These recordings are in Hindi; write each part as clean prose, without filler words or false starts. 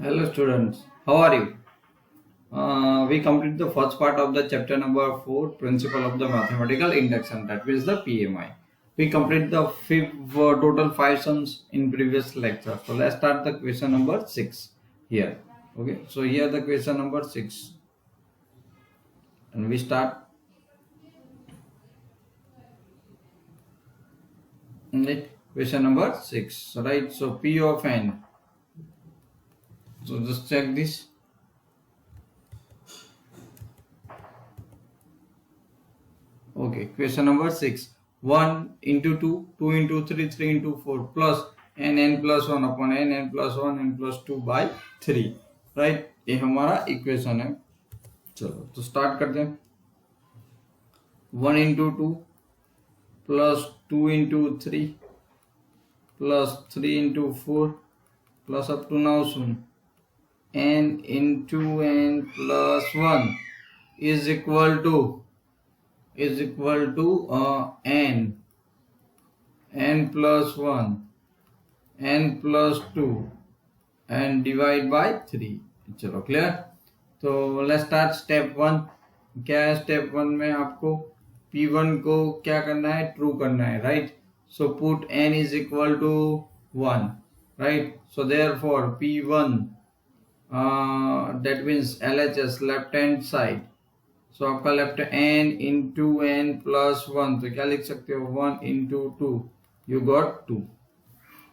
Hello students, how are you? We complete the first part of the chapter number 4, Principle of the Mathematical Induction, that is the PMI. We complete the total 5 sums in previous lecture. So let's start the question number 6 here. Okay, so here the question number 6. And we start. Question number 6, right? So P of n. So just check this. Okay, question number 6. 1 into 2, 2 into 3, 3 into 4 plus n plus 1 upon n plus 1 n plus 2 by 3. Right, ये हमारा इक्वेशन है. चलो तो स्टार्ट करते हैं. 1 into 2 plus 2 into 3 plus 3 into 4 plus up to now soon n into n plus 1 is equal to n plus 1 n plus 2 and divide by 3. चलो क्लियर. तो लेट्स स्टार्ट स्टेप 1. क्या है स्टेप 1 में? आपको P1 को क्या करना है? ट्रू करना है, right. So put n is equal to 1, right. So therefore P1 that means LHS left hand side. So आपका left n into n plus 1, तो क्या लिख सकते हो? 1 इंटू 2, यू गॉट 2.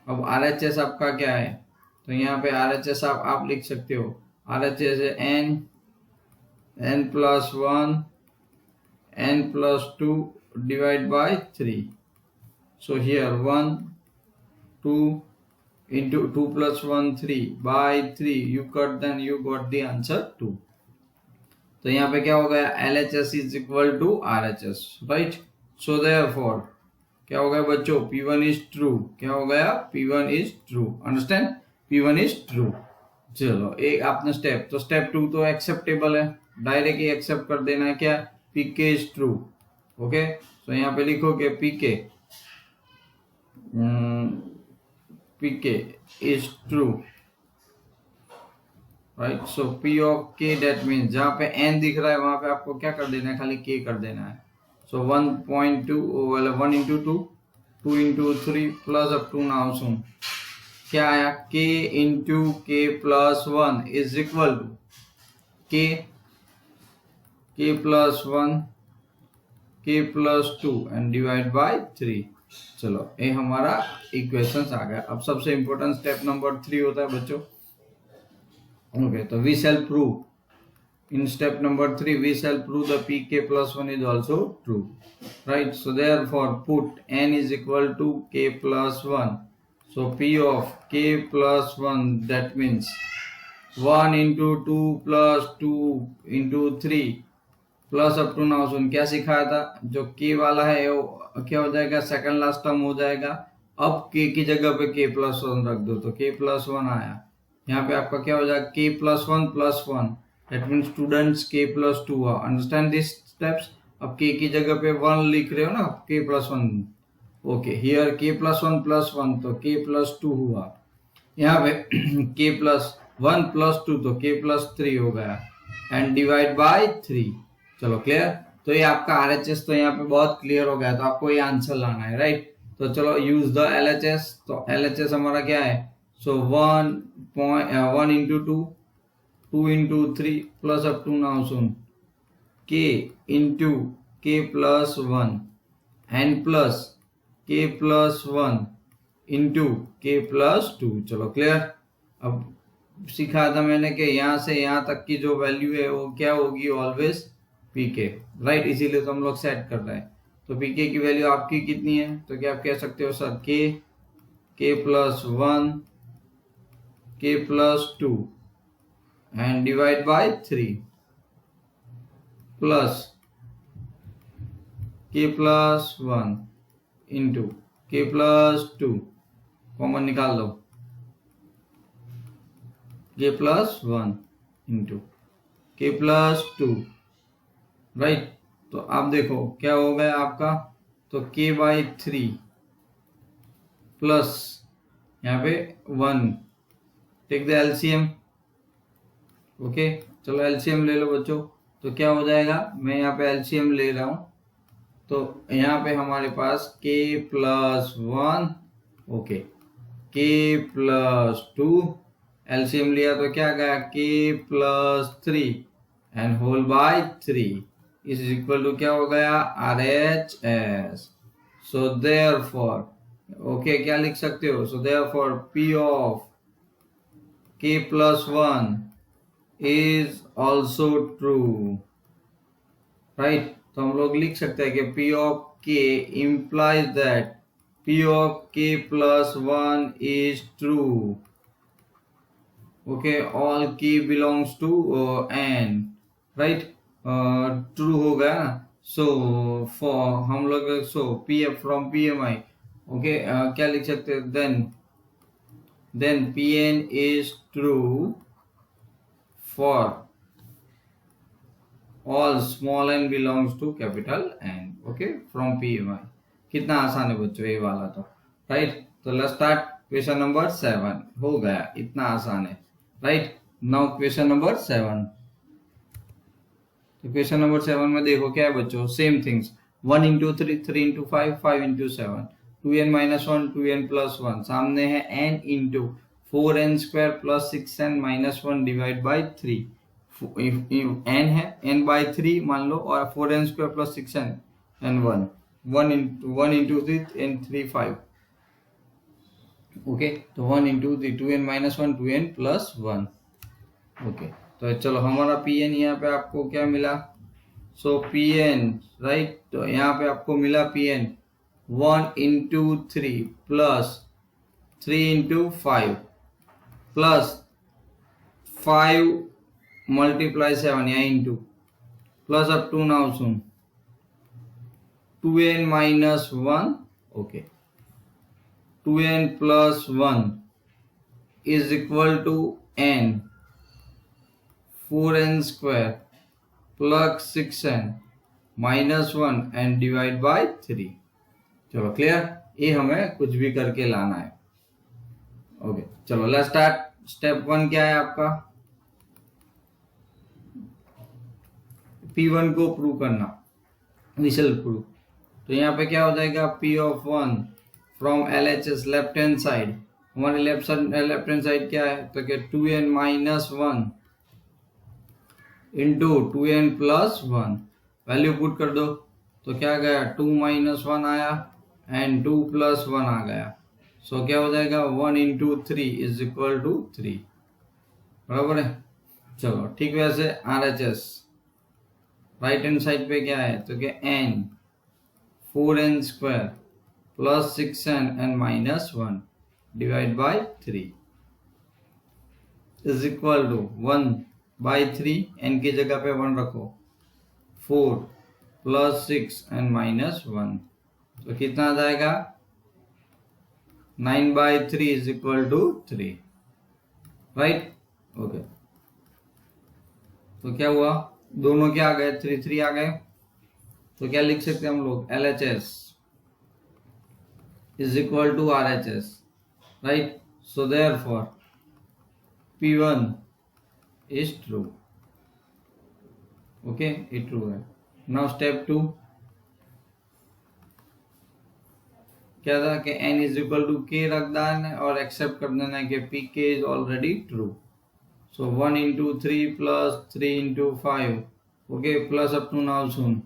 अब RHS आपका क्या है? तो यहाँ पे RHS आप लिख सकते हो. RHS है n plus 1 n plus 2 divide by 3. So here 1 2 into 2 plus 1 3 by 3, you cut, then you got the answer 2. तो यहाँ पे क्या हो गया? LHS is equal to RHS, right? So therefore क्या हो गया बच्चों? P1 is true. क्या हो गया? P1 is true. Understand? P1 is true. चलो एक आपने स्टेप, तो स्टेप 2 तो एक्सेप्टेबल है, डायरेक्ट ही एक्सेप्ट कर देना है. क्या? PK is true. ओके, तो यहाँ पे लिखोगे PK is true, right. So P of K, that means जहाँ पे n दिख रहा है वहां पे आपको क्या कर देना है? खाली K कर देना है. सो 1.2 1 into 2 2 into 3 plus up to now soon क्या आया? K into K plus 1 is equal to K plus 1 K plus 2 and divide by 3. चलो ये हमारा इक्वेशंस आ गया. अब सबसे इंपॉर्टेंट स्टेप नंबर 3 होता है बच्चों. ओके, तो we shall prove in step number 3 we shall prove the pk plus 1 is also true, right. So therefore put n is equal to k plus 1. So p of k plus 1, that means 1 into 2 plus 2 into 3 plus up to now सुन क्या सिखाया था? जो k वाला है वो क्या हो जाएगा? सेकंड लास्ट टर्म हो जाएगा. अब k की जगह पे k plus 1 रख दो, तो k plus 1 आया. यहाँ पे आपका क्या हो जाएगा? k plus 1 plus 1, that means students k plus 2 हुआ. Understand this steps. अब k की जगह पे 1 लिख रहे हो ना, k plus 1. Okay, here k plus 1 plus 1, तो k plus 2 हुआ. यहाँ पे k plus 1 plus 2, तो k plus 3 हो गया एंड डिवाइड बाय 3. चलो क्लियर. तो ये आपका RHS तो यहाँ पे बहुत क्लियर हो गया. तो आपको ये आंसर लाना है, राइट. तो चलो यूज द LHS. तो LHS हमारा क्या है? सो 1 into 2 2 into 3 plus up to now soon k into k plus 1 and plus k plus 1 into k plus 2. चलो क्लियर. अब सिखा था मैंने कि यहाँ से यहाँ तक की जो वैल्यू है वो क्या होगी? Always pk, right. इसीलिए तो हम लोग सेट कर रहे हैं. तो pk की वैल्यू आपकी कितनी है? तो क्या आप कह सकते हो sir? k plus 1 k plus 2 and divide by 3 plus k plus 1 into k plus 2, common निकाल दो, k plus 1 into k plus 2, right. तो आप देखो क्या हो गया आपका? तो k by 3 प्लस यहाँ पे 1, टेक द LCM. ओके चलो एलसीएम ले लो बच्चों। तो क्या हो जाएगा, मैं यहाँ पे एलसीएम ले रहा हूं, तो यहाँ पे हमारे पास k plus 1, okay k plus 2, LCM लिया तो क्या गया k plus 3 and whole by 3 is equal to क्या हो गया RHS। सो देयरफॉर ओके क्या लिख सकते हो, सो therefore P of k plus 1 is also true, right. तो हम लोग लिख सकते हैं कि P of k implies that P of k plus 1 is true, okay, all k belongs to n, right, true हो गया ना। so for हम लोग so pf from pmi, okay, क्या लिख सकते हैं, then pn is true for all small n belongs to capital N, okay, from PMI। कितना आसान है बच्चों ये वाला तो, राइट। तो लेट्स स्टार्ट क्वेश्चन नंबर 7, हो गया, इतना आसान है, राइट। Now question number 7। तो क्वेश्चन नंबर 7 में देखो क्या है बच्चों, same things, 1 into 3, 3 into 5, 5 into 7, 2n minus 1, 2n plus 1, सामने है n into 4n square plus 6n minus 1 divide by 3। n है n बाई 3 मान लो, और 4n square plus 6n and 1 into 3 and 3 5, okay. तो 1 into 3, 2n minus 1, 2n plus 1, okay. तो चलो हमारा pn यहाँ पे आपको क्या मिला, सो pn, राइट, तो यहाँ पे आपको मिला pn 1 into 3 plus 3 into 5 plus 5 multiply 7 या into plus up to now सुन 2n minus 1, okay, 2n plus 1 is equal to n 4n square plus 6n minus 1 and divide by 3। चलो क्लियर, ये हमें कुछ भी करके लाना है, ओके। चलो लेट्स स्टार्ट। स्टेप 1 क्या है आपका, P1 को प्रूव करना, इनिशियल प्रूव। तो यहाँ पे क्या हो जाएगा, P of 1 from LHS left hand side, हमारे लेफ्ट हैंड साइड क्या है, तो क्या 2n minus 1 into 2n plus 1, value put कर दो, तो क्या गया 2 माइनस 1 आया एंड 2 प्लस 1 आ गया। सो क्या हो जाएगा 1 इंटू 3 इज इक्वल टू 3, बराबर है। चलो ठीक वैसे RHS राइट हैंड साइड पे क्या है, तो क्या n 4n square plus 6n and minus 1 divide by 3 is equal to 1 by 3, n की जगह पे 1 रखो, 4 प्लस 6 एंड माइनस 1, तो कितना आ जाएगा 9 by 3 is equal to 3, right, okay. तो क्या हुआ, दोनों क्या आ गए, 3 3 आ गए। तो क्या लिख सकते हैं हम लोग, LHS is equal to RHS, right. So therefore P1 is true, okay, ये true है। now step 2 क्या था कि n is equal to k रख देना है और एक्सेप्ट कर देना है कि pk is already true। so 1 into 3 plus 3 into 5, okay, plus up to now soon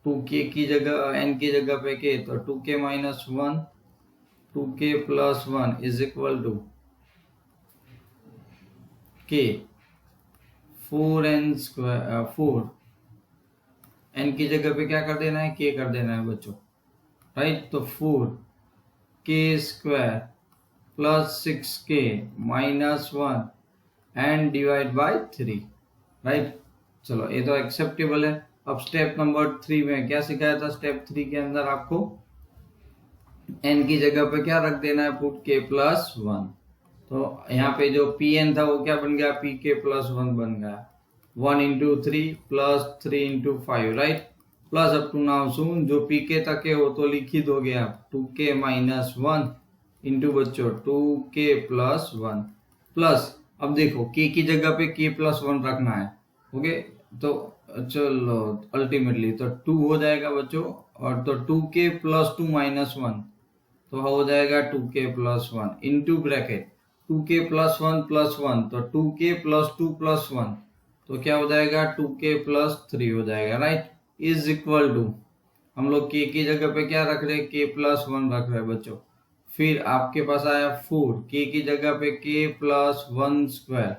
2k की जगह n की जगह पे k, तो 2k minus 1 2k plus 1 is equal to k 4n square 4, n की जगह पे क्या कर देना है, k कर देना है बच्चों, राइट। तो 4k square plus 6k minus 1 and divide by 3, right. चलो ये तो एक्सेप्टेबल है। अब स्टेप नंबर 3 में क्या सिखाया था, स्टेप 3 के अंदर आपको n की जगह पे क्या रख देना है, पुट k प्लस 1। तो यहाँ पे जो Pn था वो क्या बन गया, Pk प्लस 1 बन गया, 1 into 3 plus 3 into 5, right, plus up to now सुन जो Pk तक है वो तो लिख ही दोगे आप, 2k माइनस 1 इंटू बच्चों 2k प्लस 1 प्लस अब देखो k की जगह पे k प्लस 1 रखना है। ओके, तो चलो अल्टीमेटली तो 2 हो जाएगा बच्चों, और तो 2k प्लस 2 माइनस 1, तो हो जाएगा 2k plus 1 into bracket 2k plus 1 plus 1, तो 2k प्लस 2 प्लस 1, तो क्या हो जाएगा 2k प्लस 3 हो जाएगा, राइट। इज इक्वल टू, हम लोग k की जगह पे क्या रख रहे हैं, k प्लस 1 रख रहे हैं बच्चों। फिर आपके पास आया 4, k की जगह पे k plus 1 square,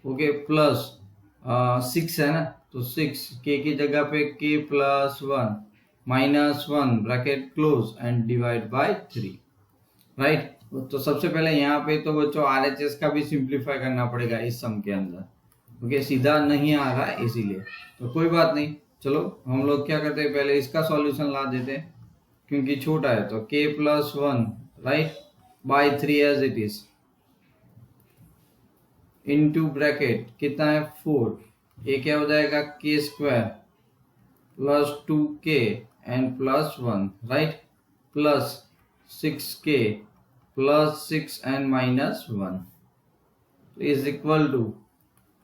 okay, plus 6 है ना, तो 6 k की जगह पे k plus 1 minus 1 bracket close and divide by 3, right. तो सबसे पहले यहाँ पे तो बच्चों RHS का भी सिंप्लीफाई करना पड़ेगा इस सम के अंदर। ओके, सीधा नहीं आ रहा है इसीलिए, तो कोई बात नहीं। चलो हम लोग क्या करते हैं, पहले इसका सॉल्यूशन ला देते हैं क्योंकि छोटा है, तो k plus 1 right by 3 as it is into bracket कितना है 4, ये क्या हो जाएगा k square plus 2k and plus 1, right, plus 6k plus 6 and minus 1 is equal to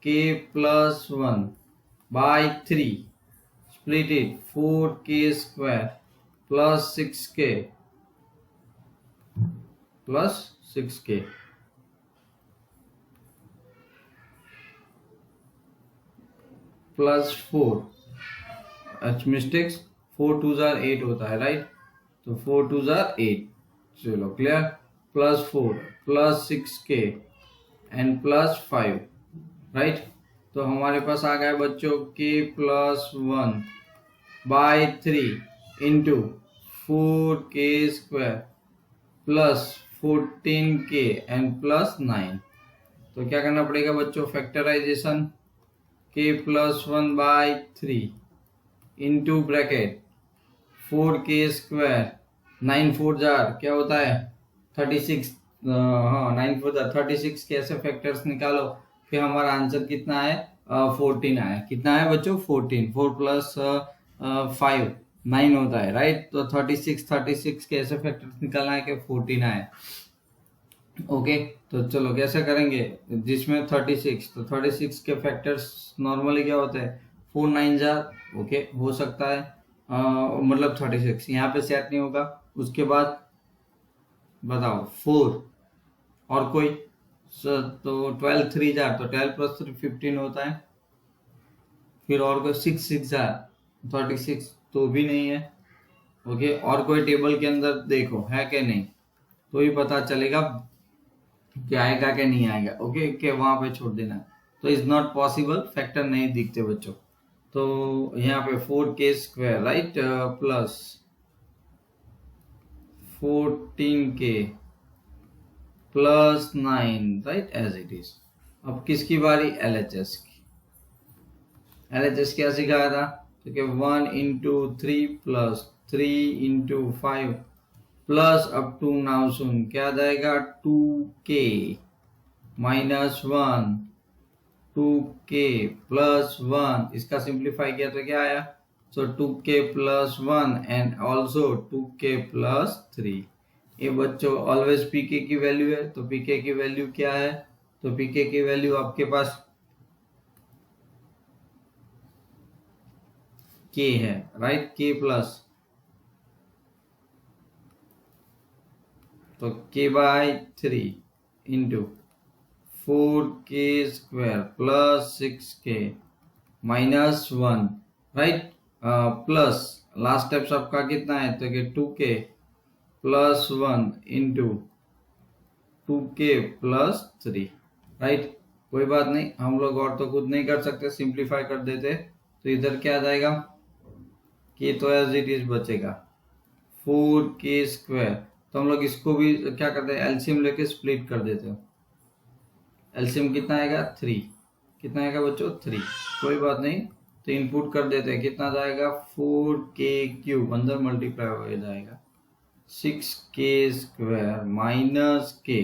k plus 1 by 3 split it 4k square plus 6k plus 6k plus 4, mistakes 4 2 जार 8 होता है, राइट, तो 4 2 जार 8, चलो clear, plus 4 plus 6k and plus 5, right. तो हमारे पास आ गया बच्चों k plus 1 by 3 into 4k square plus 14k and plus 9, तो क्या करना पड़ेगा बच्चों, factorisation k plus 1 by 3 into bracket 4k square 9 4 जार क्या होता है 36, हाँ 9 4 जार 36 के ऐसे फैक्टर्स निकालो, फिर हमारा आंसर कितना है 14 आया। कितना है बच्चों 14, 4 प्लस 5 9 होता है, राइट। तो 36 के ऐसे फैक्टर्स निकालना है कि 14 आए। ओके, तो चलो कैसे करेंगे, जिसमें 36, तो 36 के फैक्टर्स नॉर्मली क्या होते हैं 4 9 जार, ओके हो सकता है मतलब 36 यहाँ पे सेट नहीं होगा। उसके बाद बताओ 4 और कोई, तो 12 3 जार, तो 12 प्लस 3 15 होता है। फिर और कोई 6 6 जार 36, तो भी नहीं है। ओके, और कोई टेबल के अंदर देखो है कि नहीं, तो ही पता चलेगा कि आएगा कि नहीं आएगा। ओके, के वहां पे छोड़ देना, तो इज नॉट पॉसिबल, फैक्टर नहीं दिखते बच्चों। तो यहाँ पे 4k square right plus 14k plus 9 right as it is. अब किसकी बारी, LHS की। LHS क्या सिखाया था, ठीक है 1 into 3 plus 3 into 5 plus up to now सुन क्या जाएगा 2k माइनस 1 2k प्लस 1, इसका सिंप्लीफाई किया तो क्या आया, सो 2k plus 1 and also 2k plus 3। ये बच्चों ऑलवेज pk की वैल्यू है, तो pk की वैल्यू क्या है, तो pk की वैल्यू आपके पास k है, राइट, k प्लस, तो k by 3 into 4k square plus 6k minus 1 right, plus last step आपका कितना है, तो 2k plus 1 into 2k plus 3, right. कोई बात नहीं, हम लोग और तो खुद नहीं कर सकते, सिंप्लीफाई कर देते, तो इधर क्या आ जाएगा, k तो एज इट इज बचेगा 4k स्क्वायर, तो हम लोग इसको भी क्या करते हैं एलसीएम लेके स्प्लिट कर देते हैं। एलसीएम कितना आएगा 3, कितना आएगा बच्चों 3, कोई बात नहीं, तो इनपुट कर देते हैं, कितना जाएगा 4k क्यूब अंदर मल्टीप्लाई हो जाएगा 6k square minus k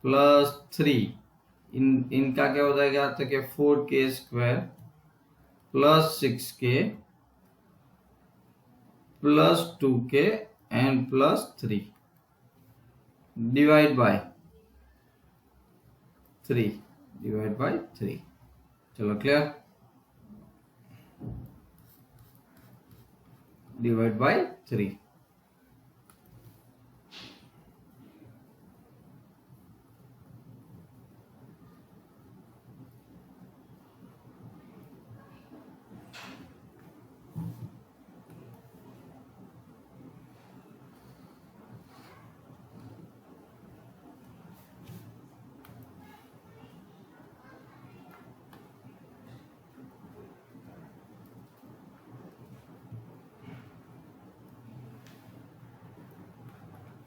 plus 3, इनका क्या हो जाएगा, तो क्या 4k square plus 6k plus 2k and plus 3 divide by 3, divide by 3। चलो clear, divide by 3।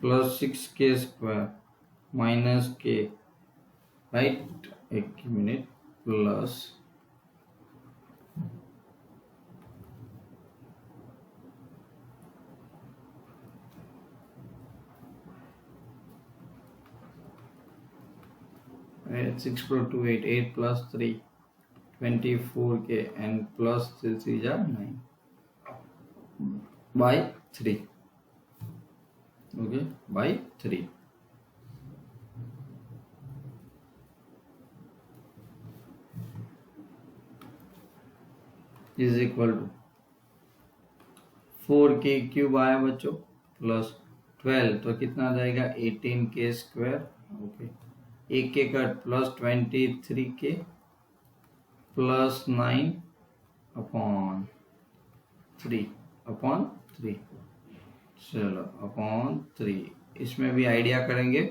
Plus 6k square minus k, right, एक minute, plus six plus 2 8, 8 plus 3 24k and plus 3 are 9 by 3, okay, by 3 is equal to 4k cube आया बच्चों, प्लस 12 तो कितना आ जाएगा 18k स्क्वायर, ओके, एक के cut plus 23k plus 9 upon 3 चलो अपॉन 3। इसमें भी आइडिया करेंगे,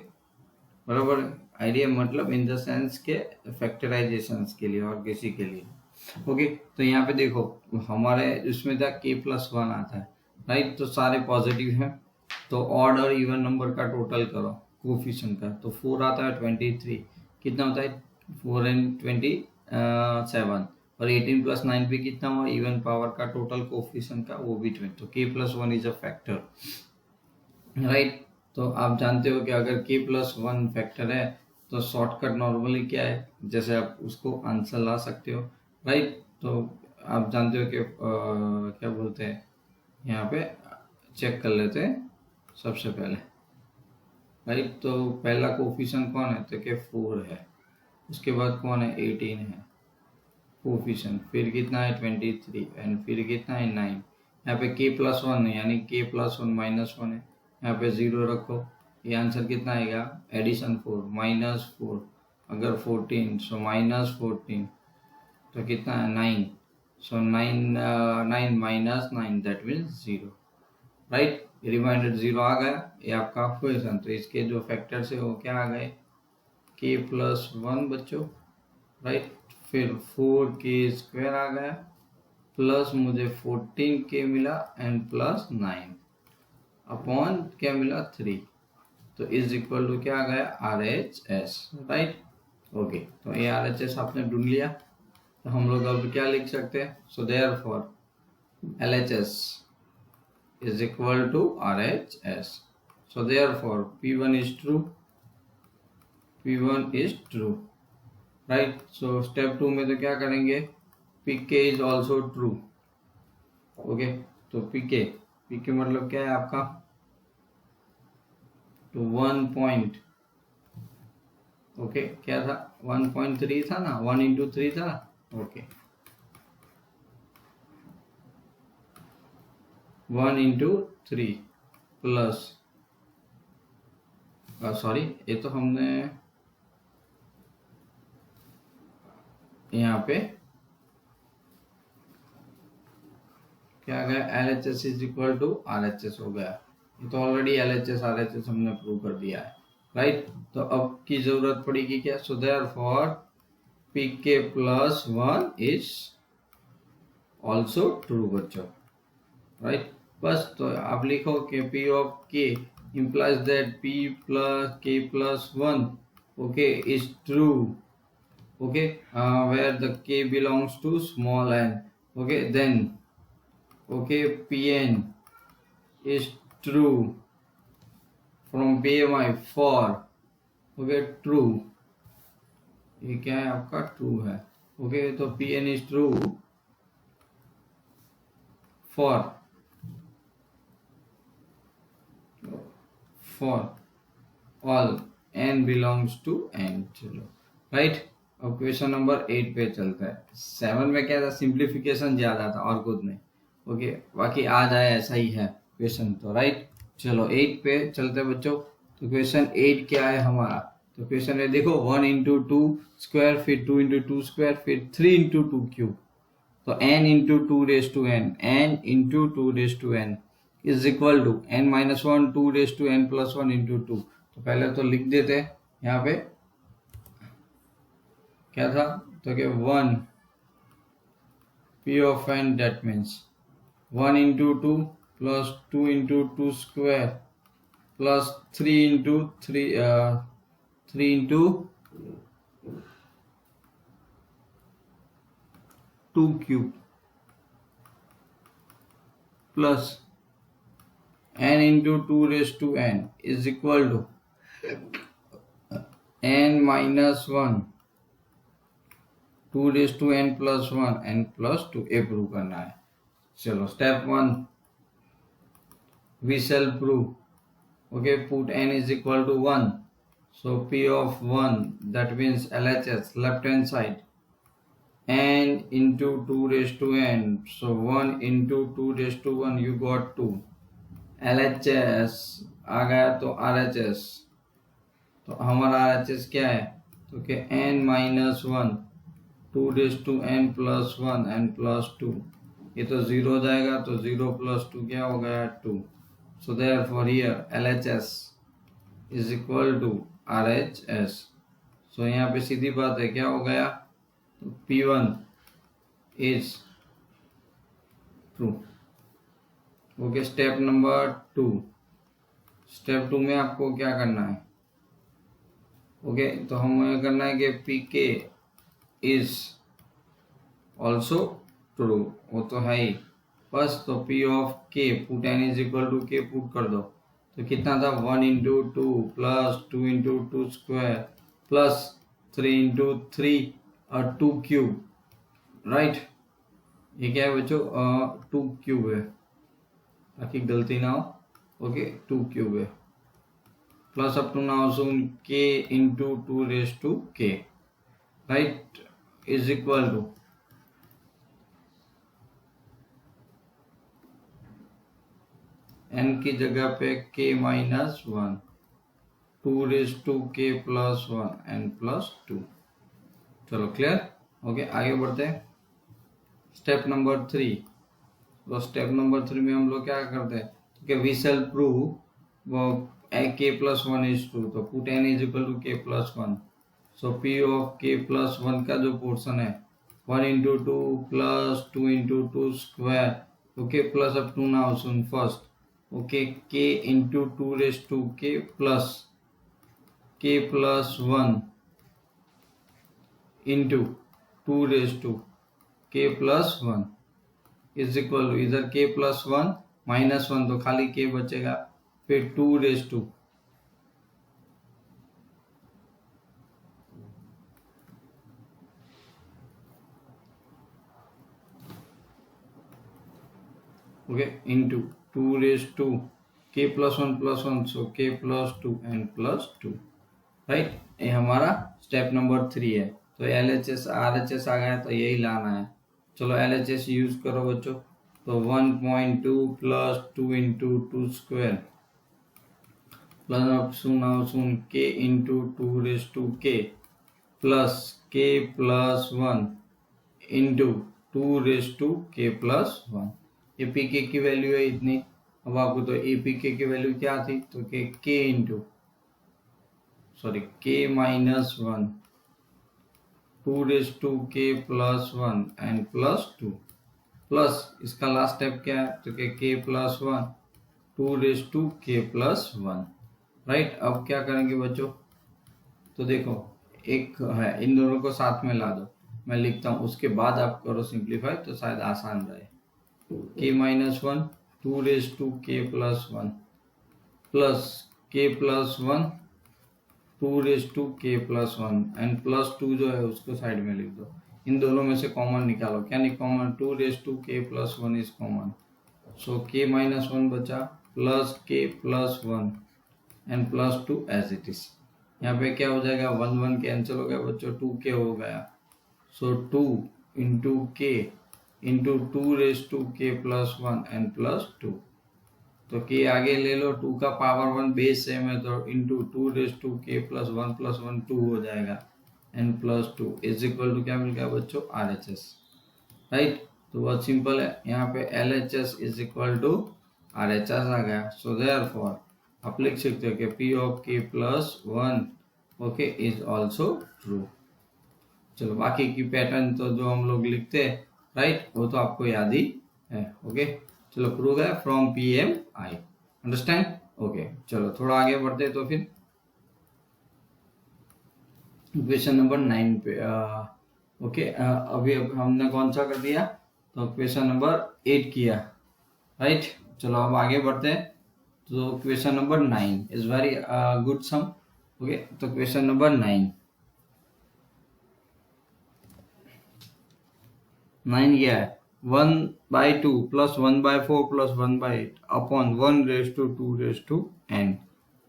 बराबर, आइडिया मतलब इन द सेंस के फैक्टराइजेशन के लिए और किसी के लिए, ओके। तो यहाँ पे देखो हमारे इसमें था k+1 आता है, राइट, तो सारे पॉजिटिव हैं, तो ऑड और इवन नंबर का टोटल करो कोफिशिएंट का, तो 4 आता है 23, कितना होता है 4 and 27, और 18 + 9 भी कितना हुआ इवन पावर का टोटल कोफिशिएंट का, वो भी 20, तो k+1 is a factor, right. तो आप जानते हो कि अगर k+1 फैक्टर है तो शॉर्टकट नॉर्मली क्या है, जैसे आप उसको आंसर ला सकते हो, राइट। तो आप जानते हो कि क्या बोलते हैं, यहाँ पे चेक कर लेते हैं सबसे पहले, राइट। तो पहला कोफिशिएंट कौन है, तो क्या 4 है, उसके बाद कौन है 18 है कोफिशिएंट, फिर कितना है 23 एंड फिर कितना है 9, यहाँ पे k+1 है यानी k+1 -1 है, यहाँ पे 0 रखो, ये आंसर कितना आएगा, एडिशन 4 -4, अगर 14 सो -14 तो कितना है 9, सो 9 - 9 दैट मीन्स 0, राइट। रिमाइंडर 0 आ गया, ये आपका क्वेश्चन, तो इसके जो फैक्टर्स है वो क्या आ गए k+1 बच्चों, राइट, फिर 4k स्क्वायर आ गया, प्लस मुझे 14k मिला एंड प्लस 9 अपॉन क्या मिला 3, तो इज इक्वल टू क्या आ गया RHS, राइट, ओके। तो ये RHS आपने ढूंढ लिया, तो हम लोग अब क्या लिख सकते हैं, so therefore LHS is equal to RHS, so therefore P1 is true, P1 is true, right। so step 2 में तो क्या करेंगे, PK is also true, okay। तो PK मतलब क्या है आपका, तो 1 पॉइंट, ओके, क्या था 1.3 था ना, 1 into 3 था, ओके, 1 into 3 प्लस, सॉरी ये तो हमने यहाँ पे क्या गया LHS is equal to RHS हो गया, ये तो ऑलरेडी LHS RHS हमने प्रूव कर दिया है, राइट। तो अब की जरूरत पड़ेगी क्या, so therefore PK+1 is also true बच्चों, राइट। बस तो आप लिखो कि P of K implies that K+1 okay is true, okay, where the K belongs to small n, okay, then okay Pn is true from PMI for okay true, ये क्या है आपका ट्रू है, ओके। तो Pn is true for all n belongs to n, चलो, राइट। अब क्वेश्चन नंबर 8 पे चलता है। 7 में क्या था, सिंप्लीफिकेशन ज्यादा था और कुछ नहीं। ओके, बाकी आ जाए ऐसा ही है क्वेश्चन तो, राइट। चलो 8 पे चलते हैं बच्चों। तो क्वेश्चन 8 क्या है हमारा, तो क्वेश्चन है देखो 1 इंटू 2 स्क्वायर, फिर 2 इंटू 2 स्क्वायर, फिर 3 इंटू 2 क्यूब। तो n into 2 raise to n, n into 2 raise to n is equal to n minus 1 2 raise to n plus 1 into 2। तो पहले तो लिख देते हैं यहाँ पे क्या था, तो कि 1 p of n, that means 1 into 2 plus 2 into 2 square plus 3 into 3 into 2 cube plus n into 2 raise to n is equal to n minus 1 2 raise to n plus 1 n plus 2 ये प्रूव करना है। चलो step 1 we shall prove। okay, put n is equal to 1, so p of 1, that means LHS left hand side, n into 2 raised to n, so 1 into 2 raised to 1 you got 2, LHS आ गया तो RHS, तो हमारा RHS क्या है, तो कि n minus 1 2 raise to n plus 1 n plus 2, ये तो 0 हो जाएगा, तो 0 प्लस 2 क्या हो गया 2। So therefore here LHS is equal to RHS। so यहाँ पे सीधी बात है क्या हो गया, तो P1 is true। Okay, step number 2। Step 2 में आपको क्या करना है, ओके, तो हमें करना है कि PK is also true, वो तो है ही बस। तो P of K put n is equal to K put कर दो, तो कितना था 1 into 2 plus 2 into 2 square plus 3 into 3 और 2 क्यूब, राइट। ये क्या है बच्चों, 2 क्यूब है ताकि गलती ना हो। ओके, 2 क्यूब है plus up to now soon K into 2 raise to K, right, is equal to n की जगह पे k minus 1 2 raise to k plus 1 n plus 2। चलो क्लियर, ओके, आगे बढ़ते हैं। Step number 3। तो स्टेप नंबर 3 में हम लोग क्या करते हैं कि we shall prove k plus 1 is true, तो put n is equal to k plus 1। So p of k plus 1 का जो पोर्शन है 1 into 2 plus 2 into 2 square, okay, plus up to now सुन first, okay, k into 2 raise to k plus k plus 1 into 2 raise to k plus 1 is equal to इधर k प्लस 1 माइनस 1, तो खाली k बचेगा, फिर 2 raise to okay into 2 raise to k plus 1 so k plus 2 n plus 2, right. ये हमारा स्टेप नंबर 3 है। तो LHS RHS आ गया, तो यही लाना है। चलो LHS यूज करो बच्चों, तो 1.2 प्लस 2 इंटू 2 स्क्वायर प्लस सुन k into 2 raise to k plus k plus 1 into 2 raise to k plus 1। ये pk की वैल्यू है इतनी। अब आपको तो apk की वैल्यू क्या थी, तो k into k minus 1 2 raise to k plus 1 and plus 2 plus इसका लास्ट स्टेप क्या है, तो k plus 1 2 raise to k plus 1, right. अब क्या करेंगे बच्चों, तो देखो एक है, इन दोनों को साथ में ला दो, मैं लिखता हूँ, उसके बाद आप करो सिंप्लीफाई, तो शायद आसान रहे। k minus 1 2 raise to k plus 1 plus k plus 1 2 raise to k plus 1 and plus 2 जो है उसको साइड में लिख दो। इन दोनों में से कॉमन निकालो, क्या नहीं common, 2 raise to k plus 1 is common, so k minus 1 बचा plus k plus 1 and plus 2 as it is, यहाँ पे क्या हो जाएगा, 1 1 कैंसिल हो गया बच्चों, 2k हो गया। So 2 into k into 2 plus 1 n plus 2। तो k आगे ले लो, 2 का पावर 1 बेस सेम है तो इंटू 2 प्लस 1 2 हो जाएगा n plus 2 is equal to क्या मिल गया बच्चों, RHS। राइट, तो बहुत सिंपल है, यहाँ पे LHS is equal to RHS आ गया। सो देयरफॉर आप लिख सकते हो कि P of k plus 1 okay is also true. चलो बाकी की पैटर्न तो जो हम लोग लिखते हैं राइट, वो तो आपको याद ही है। ओके चलो प्रूव है फ्रॉम PMI, अंडरस्टैंड। ओके चलो थोड़ा आगे बढ़ते तो फिर क्वेश्चन नंबर 9 पे ओके अभी हमने कौन सा कर दिया, तो क्वेश्चन नंबर 8 किया राइट। चलो अब आगे बढ़ते हैं, तो question number 9 is very good sum. Okay तो क्वेश्चन नंबर 9 क्या है, 1/2 plus 1/4 plus 1/8 upon 1/2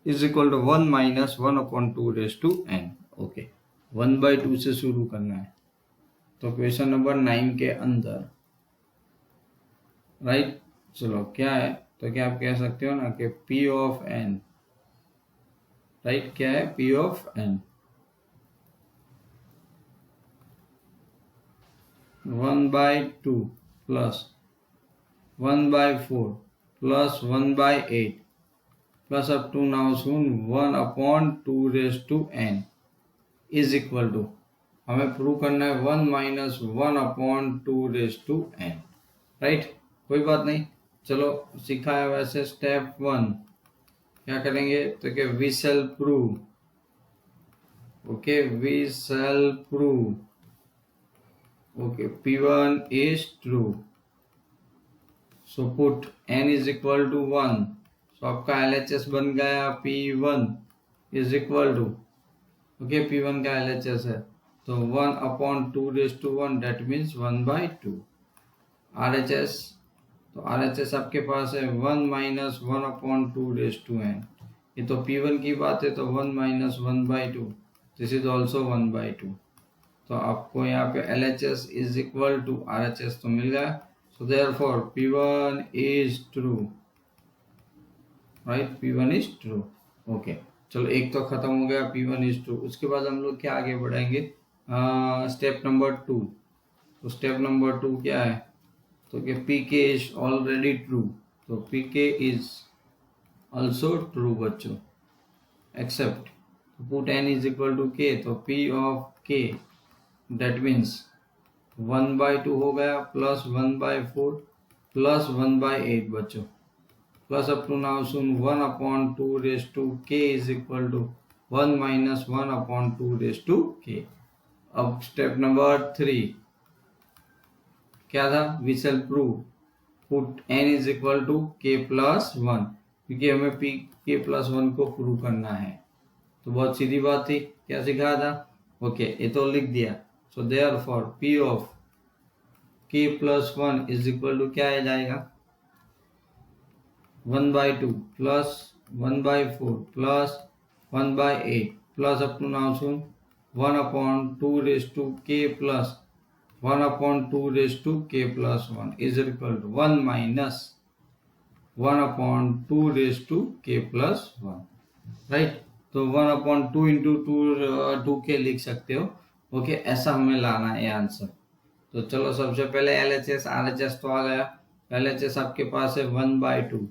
is equal to 1 minus 1/2 okay 1/2 से शुरू करना है। तो क्वेश्चन नंबर 9 के अंदर राइट चलो क्या है, तो क्या आप कह सकते हो ना कि P ऑफ n राइट, क्या है P of n 1/2 plus 1/4 plus 1/8 plus up to now सुन 1/2 इज इक्वल टू, हमें प्रूव करना है 1 माइनस 1/2 राइट। कोई बात नहीं, चलो सीखा है वैसे। स्टेप 1 क्या करेंगे, तो कि we shall prove, okay we shall prove okay P1 is true, so put n is equal to 1, so आपका LHS बन गया P1 is equal to okay P1 का LHS है तो 1/2 that means 1/2 RHS, तो RHS आपके पास है 1 माइनस 1/2 ये तो P1 की बात है तो 1 माइनस 1/2 दिस इज ऑल्सो 1/2। तो आपको यहाँ पे LHS is equal to RHS तो मिल गया। So therefore P1 is true right, P1 is true. Okay चलो एक तो खत्म हो गया, P1 इज ट्रू। उसके बाद हम लोग क्या आगे बढ़ेंगे, स्टेप नंबर 2। तो स्टेप नंबर 2 क्या है, तो कि PK इज ऑलरेडी ट्रू, तो PK इज ऑल्सो ट्रू बच्चों, except put n is equal to k, तो P of k that means 1/2 हो गया प्लस 1/4 प्लस 1/8 बच्चों, प्लस अप टू नाउ सुन 1/2 इज इक्वल टू 1 माइनस 1/2 अब स्टेप नंबर 3 क्या था, we shall prove put n is equal to k plus 1, क्योंकि हमें k प्लस 1 को प्रूव करना है। तो बहुत सीधी बात थी, क्या सिखाया था, ओके ये तो लिख दिया। So therefore P of k plus 1 is equal to क्या आ जाएगा, 1/2 plus 1/4 plus 1/8 plus up to now सुन 1/2 plus 1/2 plus 1 is equal to 1 minus 1/2 plus 1 right. तो 1/2 इंटू 2k लिख सकते हो, ओके ऐसा हमें लाना है आंसर। तो चलो सबसे पहले LHS RHS तो आ गया। LHS आपके पास है 1/2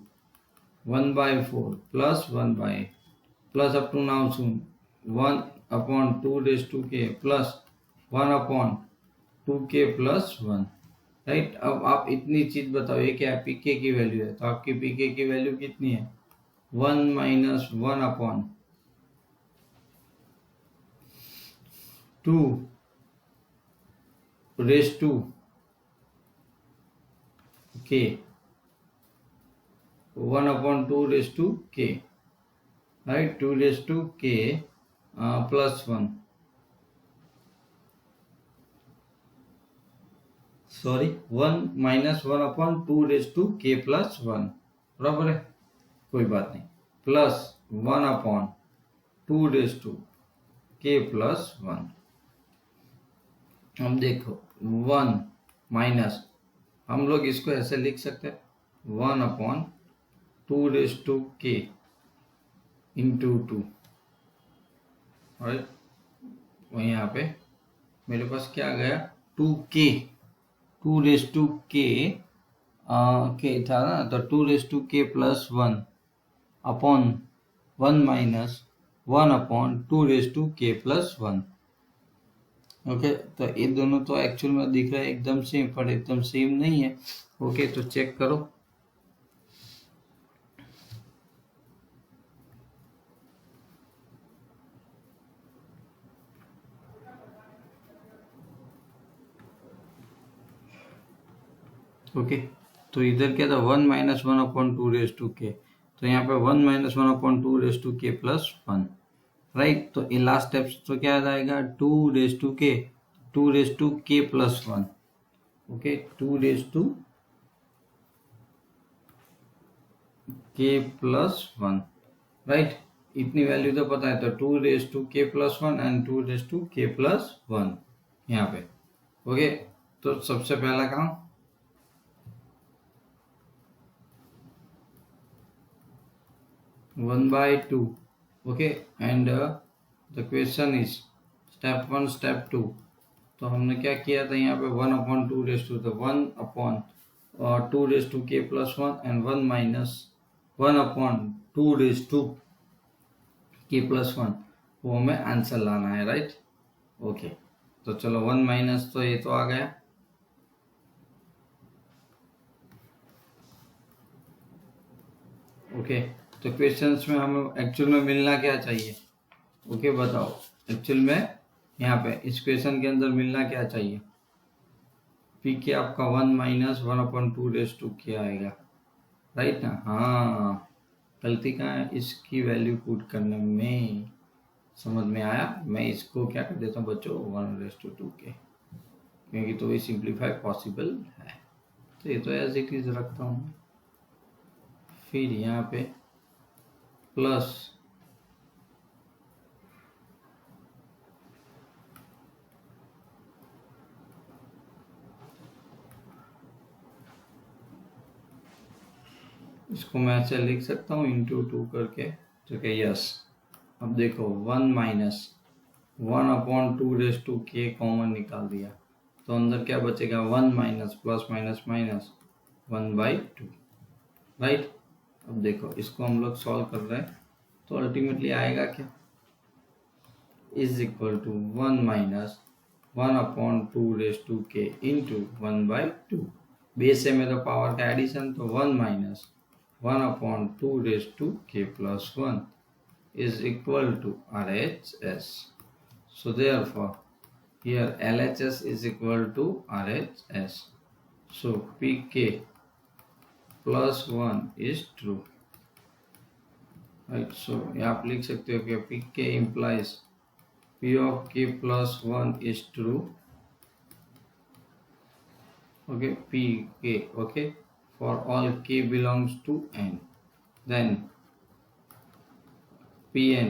1/4 plus 1/8 plus up to now सुन 1/2 प्लस 1/2 प्लस 1 राइट। अब आप इतनी चीज बताओ, ये क्या है, PK की वैल्यू है, तो आपकी PK की वैल्यू कितनी है, 1 minus 1/2 raise to k 1/2 raise to k right, 2 raise to k plus 1 sorry 1 minus 1/2 raise to k plus 1 बराबर है, कोई बात नहीं, plus 1/2 raise to k plus 1। हम देखो 1 माइनस, हम लोग इसको ऐसे लिख सकते हैं 1/2 into 2, राइट। वहीं यहाँ पे मेरे पास क्या आ गया 2k, 2 के था ना, तो 2k plus 1 upon 1 minus 1/2k plus 1। Okay, तो ये दोनों तो एक्चुअल में दिख रहा है एकदम सेम, पर एकदम सेम नहीं है। ओके, तो चेक करो। ओके, तो इधर क्या था 1 माइनस 1/2k, तो यहाँ पे 1 माइनस 1/2k प्लस 1, राइट। तो ये लास्ट स्टेप तो क्या आएगा 2k plus 1। Okay, 2k plus 1, right. इतनी वैल्यू तो पता है, तो 2k plus 1 and 2k plus 1 यहाँ पे। ओके, तो सबसे पहला काम 1/2। Okay, and the question is step 1 step 2। तो हमने क्या किया था यहाँ पे 1/2, तो 1/2k plus 1 and 1 minus 1/2k plus 1, वो हमें आंसर लाना है, राइट। ओके, तो चलो 1 माइनस, तो ये तो आ गया। ओके, तो क्वेश्चंस में हमें एक्चुअल में मिलना क्या चाहिए? ओके, बताओ एक्चुअल में यहाँ पे इस क्वेश्चन के अंदर मिलना क्या चाहिए? पी के आपका 1 माइनस 1/2k आएगा, राइट ना। हाँ, गलती कहाँ है? इसकी वैल्यू पुट करने में। समझ में आया? मैं इसको क्या कर देता हूँ बच्चों 1/2k, क्योंकि तो ये सिंप्लीफाई पॉसिबल है, तो ये तो एज इट इज रखता हूँ। फिर यहाँ पे प्लस इसको मैं ऐसे लिख सकता हूँ इंटू 2 करके, ठीक है। यस, अब देखो 1 माइनस 1/2k कॉमन निकाल दिया, तो अंदर क्या बचेगा 1 minus plus minus minus 1/2, right. अब देखो इसको हम लोग सॉल्व कर रहे हैं, तो अल्टीमेटली आएगा क्या, is equal to 1 minus 1/2k into 1/2। Base है मेरा पावर का एडिशन, तो 1 minus 1/2k plus 1 is equal to RHS. So therefore, here LHS is equal to RHS. So PK plus 1 is true. Right. So यहाँ आप लिख सकते हो कि PK implies P of K plus 1 is true. Okay, PK. Okay, for all K belongs to N, then Pn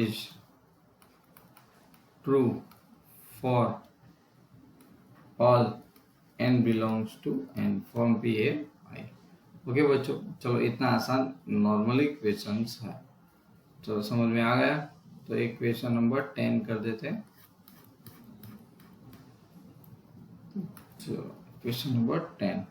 is true for all n belongs to n from PA I. Okay बच्चों, चलो इतना आसान नॉर्मली क्वेश्चंस है, तो समझ में आ गया। तो एक क्वेश्चन नंबर 10 कर देते हैं। चलो क्वेश्चन नंबर 10,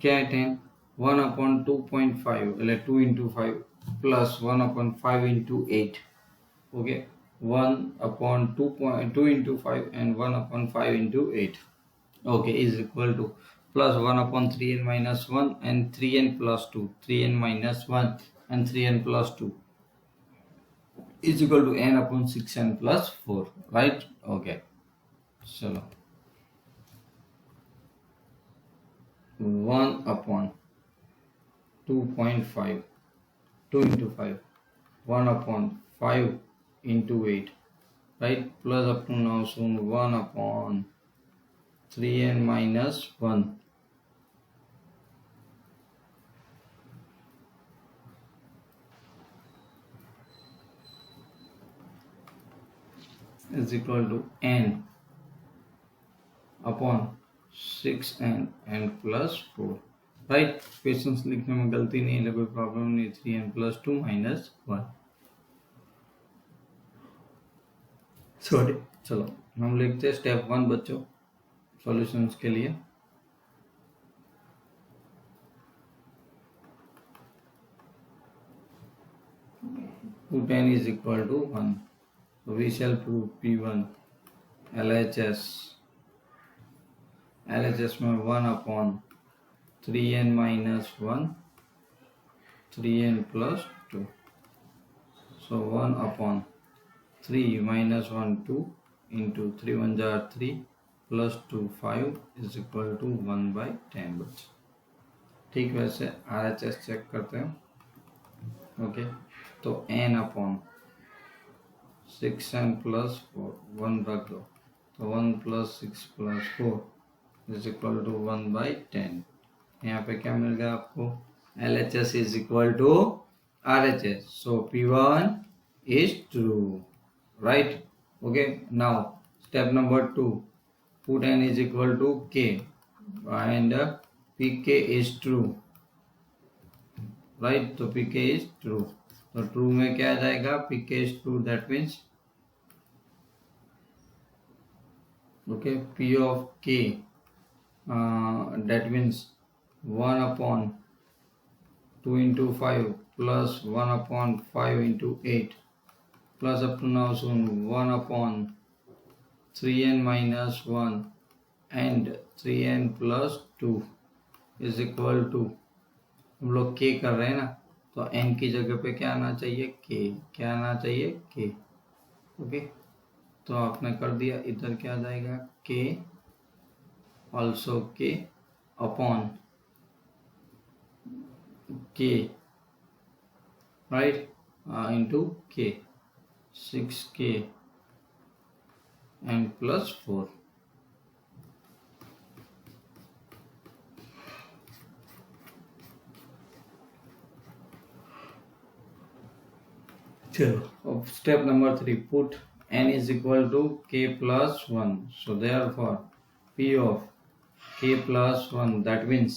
क्या है 10? 1/2.5 એટલે 2 into 5 plus 1/5 into 8. Okay, 1/2 into 5 and 1/5 into 8, okay, is equal to plus 1/3n minus 1 and 3n plus 2, 3n minus 1 and 3n plus 2 is equal to n/6n plus 4, right? Okay, चलो 1/2.5, 2 into 5, 1/5 into 8, right? Plus up to now soon 1/5 3n minus 1 is equal to n upon 6n n plus 4. Right, questions लिखने में गलती नहीं है, कोई प्रॉब्लम नहीं। 3n plus 2 minus 1। सॉरी, चलो हम लिखते हैं स्टेप 1 बच्चों सॉल्यूशंस के लिए। Put n is equal to 1, so we shall prove P1 LHS में 1 upon 3n minus 1 3n plus 2, so 1 upon 3 minus 1 2 into 3 1 jar 3 plus 2 5 is equal to 1 by 10 बच्चे। ठीक, वैसे RHS चेक करते हैं। ओके, तो n अपॉन 6n प्लस 4 1 रख दो, तो 1 plus 6 plus 4 is equal to 1 by 10। यहाँ पे क्या मिल गया आपको? LHS is equal to RHS, so P1 is true, right. Okay, now step number 2, put n is equal to k and pk is true, right. तो pk इज ट्रू, तो ट्रू में क्या आ जाएगा? pk is true, that means okay p of k that means 1 upon 2 into 5 plus 1 upon 5 into 8 plus up to now soon 1 upon 3n minus 1 and 3n plus 2 is equal to, हम लोग k कर रहे हैं ना, तो n की जगह पे क्या आना चाहिए? k, क्या आना चाहिए? k। ओके, तो आपने कर दिया, इधर क्या आ जाएगा? k also k upon k, right, into k 6k and plus 4। चलो, अब step number 3, put n is equal to k plus 1, so therefore p of k plus 1 that means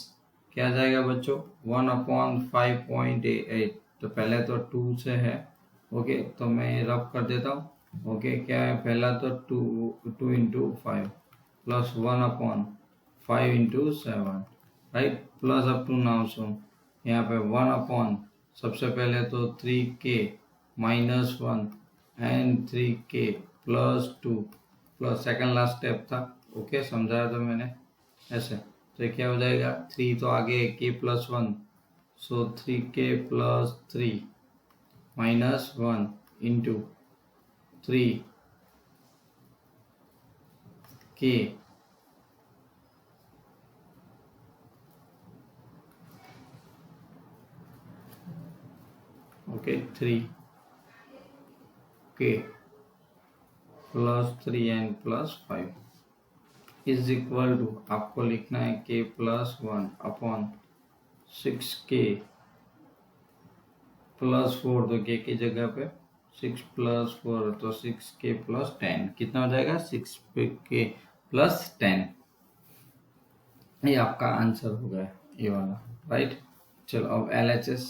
क्या आ जाएगा बच्चों? 1 upon 5.8, तो पहले तो 2 से है, ओके, तो मैं रब कर देता हूँ। ओके, क्या है? पहला तो 2 into 5 plus 1 upon 5 into 7, right, plus up to now so यहाँ पे 1 upon सबसे पहले तो 3k minus 1 and 3k plus 2 plus second last step था। ओके, समझाया था मैंने ऐसे। तो क्या हो जाएगा? 3 तो आगे k plus 1, so 3k plus 3 minus 1 into 3k okay 3k plus 3n plus 5 is equal to, आपको लिखना है k plus 1 upon 6k plus 4, तो k की जगह पे 6 प्लस 4 तो 6k प्लस 10, कितना हो जाएगा? 6k plus 10। ये आपका आंसर हो गया, ये वाला, राइट। चलो अब LHS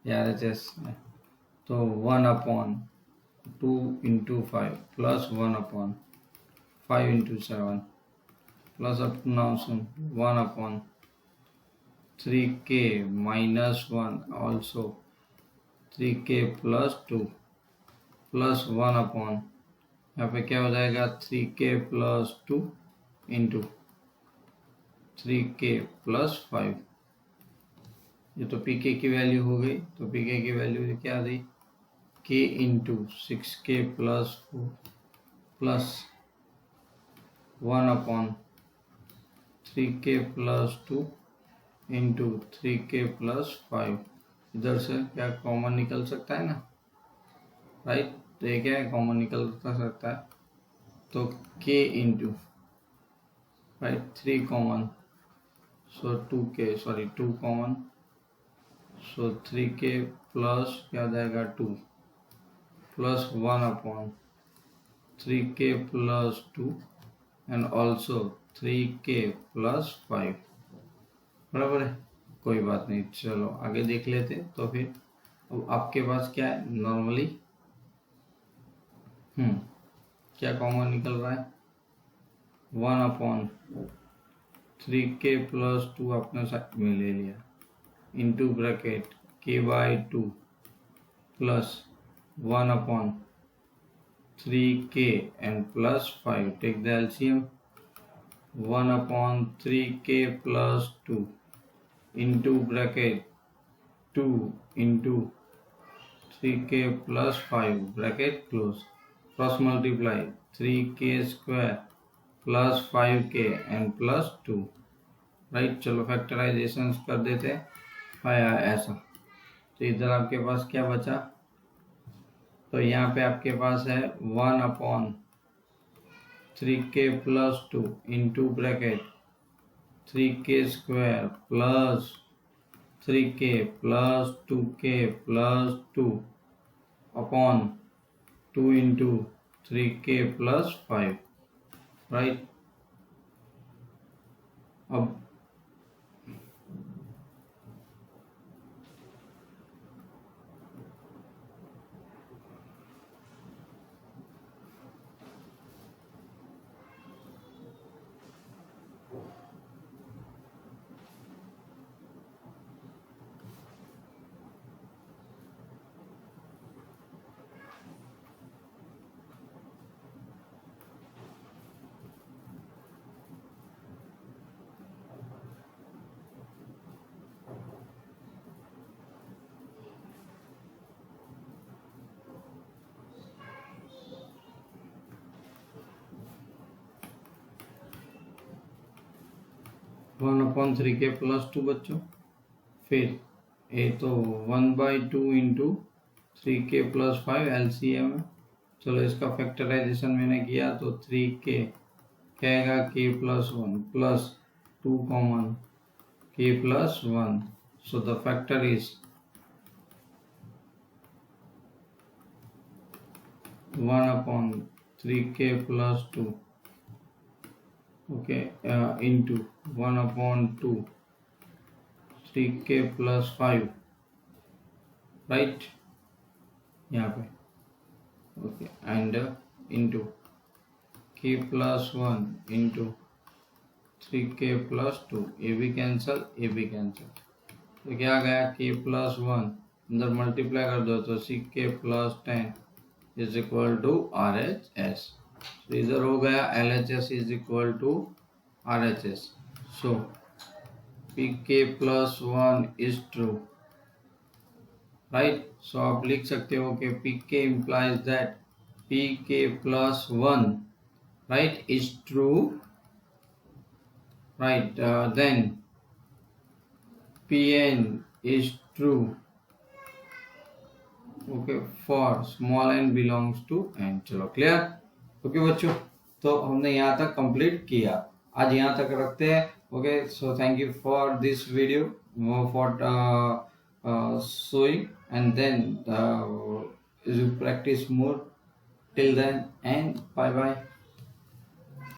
या RHS है, तो 1 upon 2 into 5 plus 1 upon 5 into 7 plus up to now सुन 1 upon 3k minus 1 also 3k plus 2 plus 1 upon, यहाँ पे क्या हो जाएगा? 3k plus 2 into 3k plus 5। ये तो pk की वैल्यू हो गई, तो pk की वैल्यू क्या आ गई? k into 6k plus 4 plus 1 upon 3k plus 2 into 3k plus 5। इधर से क्या कॉमन निकल सकता है ना, राइट। तो ये क्या है? कॉमन निकल सकता है, तो k into right? 3 common, so 2k, sorry 2 common, so 3k plus क्या आ जाएगा 2 plus 1 upon 3k plus 2 and also 3k plus 5, बराबर है, कोई बात नहीं। चलो आगे देख लेते हैं। तो फिर अब आपके पास क्या है नॉर्मली, क्या कॉमन निकल रहा है, 1 अपॉन 3k प्लस 2 आपने साइड में ले लिया, into bracket k by 2 plus 1 upon 3k and plus 5, take the LCM, 1 upon 3k plus 2 into bracket 2 into 3k plus 5 bracket close, cross multiply 3k square plus 5k and plus 2, right. चलो फैक्टराइजेशन कर देते हैं ऐसा। तो इधर आपके पास क्या बचा, तो यहाँ पे आपके पास है 1 upon 3k plus 2 into bracket 3k square plus 3k plus 2k plus 2 upon 2 into 3k plus 5, right. अब वन अपॉन 3k प्लस 2 बच्चों, फिर ये तो 1/2 इंटू 3k प्लस 5 LCM है। चलो इसका फैक्टराइजेशन मैंने किया तो 3k कहेगा k plus 1 plus 2 common k plus 1, so the factor is 1 upon 3k plus 2, okay, into 1 upon 2 3k plus 5, right, यहाँ पे, okay, and into k plus 1 into 3k plus 2, ये भी कैंसल, ये भी कैंसल, तो क्या आ गया k प्लस 1 अंदर मल्टीप्लाई कर दो तो 6k plus 10 is equal to RHS। तो इधर हो गया LHS is equal to RHS, so PK plus 1 is true, right. So आप लिख सकते हो कि PK implies that PK plus 1, right, is true, right, then PN is true, okay, for small n belongs to n। चलो क्लियर, ओके बच्चों, तो हमने यहाँ तक कंप्लीट किया, आज यहाँ तक रखते हैं। Okay, so thank you for this video, for showing, and then you practice more till then, and bye bye।